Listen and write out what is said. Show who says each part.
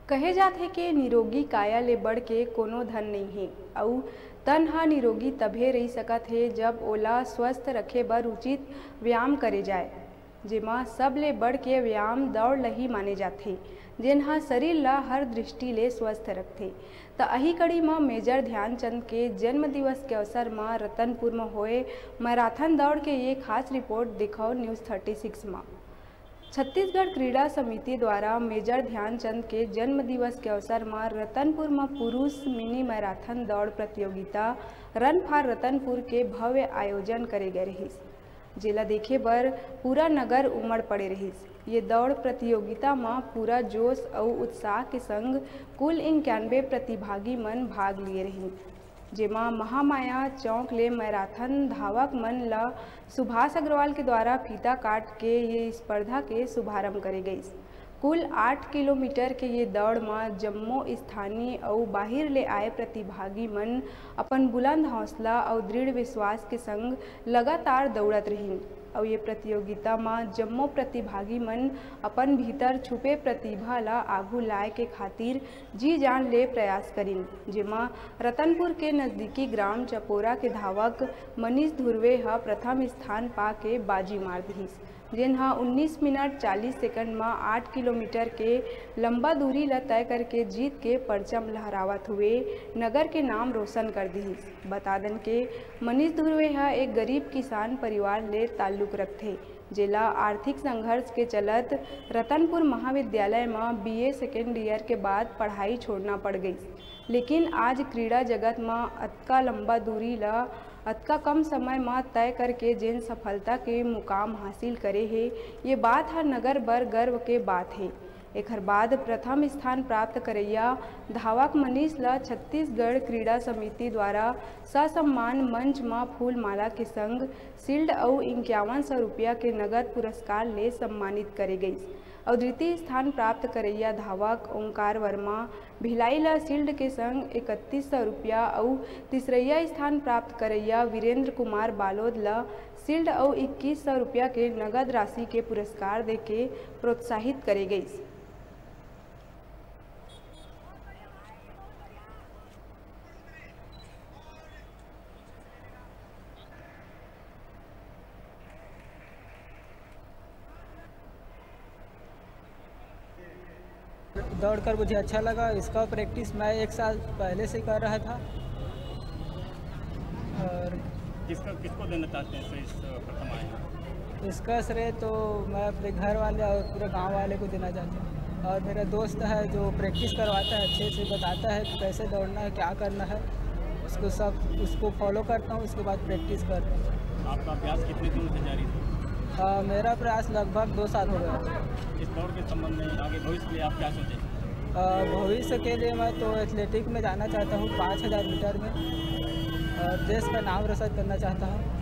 Speaker 1: कहे जाथे कि निरोगी काया ले बढ़ के कोनो धन नहीं है और तन ह निरोगी तभे रही सकत है जब ओला स्वस्थ रखे बर उचित व्यायाम करे जाए, जेमा सब ले बढ़ के व्यायाम दौड़ लही माने जाथे, जेन ह शरीर ला हर दृष्टि ले स्वस्थ रखथे। त अही कड़ी में मेजर ध्यानचंद के जन्म दिवस के अवसर में रतनपुर में होए मैराथन दौड़ के ये खास रिपोर्ट देखो न्यूज़ 36 में। छत्तीसगढ़ क्रीड़ा समिति द्वारा मेजर ध्यानचंद के जन्म दिवस के अवसर में रतनपुर में पुरुष मिनी मैराथन दौड़ प्रतियोगिता रन फॉर रतनपुर के भव्य आयोजन करे गए रहिस, जेला देखे बर पूरा नगर उमड़ पड़े रहिस। ये दौड़ प्रतियोगिता में पूरा जोश और उत्साह के संग कुल 91 प्रतिभागी मन भाग लिए रही, जेमा महामाया चौक ले मैराथन धावक मन ला सुभाष अग्रवाल के द्वारा फीता काट के ये स्पर्धा के शुभारंभ करे गई। कुल 8 किलोमीटर के ये दौड़ में जम्मो स्थानीय और बाहर ले आए प्रतिभागी मन अपन बुलंद हौसला और दृढ़ विश्वास के संग लगातार दौड़त रहीं और ये प्रतियोगिता में जम्मो प्रतिभागी मन अपन भीतर छुपे प्रतिभा ला आगू लाए के खातिर जी जान ले प्रयास करिन, जेमा रतनपुर के नजदीकी ग्राम चपोरा के धावक मनीष धुर्वे ह प्रथम स्थान पा के बाजी मार दिस, जेन 19 मिनट 40 सेकंड में 8 किलोमीटर के लंबा दूरी ला तय करके जीत के परचम लहरावत हुए नगर के नाम रोशन कर दिस। बता दें के मनीष धुर्वे एक गरीब किसान परिवार ले ताल्लुक रखते, जेला आर्थिक संघर्ष के चलत रतनपुर महाविद्यालय में BA सेकेंड ईयर के बाद पढ़ाई छोड़ना पड़ गई, लेकिन आज क्रीड़ा जगत में अतका लंबा दूरी ला अतका कम समय में तय करके जेन सफलता के मुकाम हासिल करे है, ये बात हर नगर बर गर्व के बात है। एकर बाद प्रथम स्थान प्राप्त करैया धावक मनीष ला छत्तीसगढ़ क्रीड़ा समिति द्वारा ससम्मान मंच में फूल माला के संग शील्ड और 5100 रुपया के नगद पुरस्कार ले सम्मानित करे गई और द्वितीय स्थान प्राप्त करैया धावक ओंकार वर्मा भिलाई ला शील्ड के संग 3100 रुपया और तीसरैया स्थान प्राप्त करैया वीरेंद्र कुमार बालोद ला शील्ड और 2100 रुपया के नगद राशि के पुरस्कार दे के प्रोत्साहित करे गई।
Speaker 2: दौड़कर मुझे अच्छा लगा। इसका प्रैक्टिस मैं 1 साल पहले से कर रहा था। और
Speaker 3: किसको देना चाहते हैं इस प्रथम आए?
Speaker 2: इसका श्रेय तो मैं अपने घर वाले और पूरे गांव वाले को देना चाहता हूँ। और मेरा दोस्त है जो प्रैक्टिस करवाता है, अच्छे से बताता है कि कैसे दौड़ना है, क्या करना है, उसको फॉलो करता हूँ। उसके बाद प्रैक्टिस करता हूँ।
Speaker 3: आपका अभ्यास कितने दिनों से जारी था?
Speaker 2: मेरा प्रयास लगभग 2 साल हो गया।
Speaker 3: इस दौड़ के संबंध में आगे भविष्य के लिए आप क्या सोचें?
Speaker 2: भविष्य के लिए मैं तो एथलेटिक में जाना चाहता हूँ, 5000 मीटर में, और देश का नाम रोशन करना चाहता हूँ।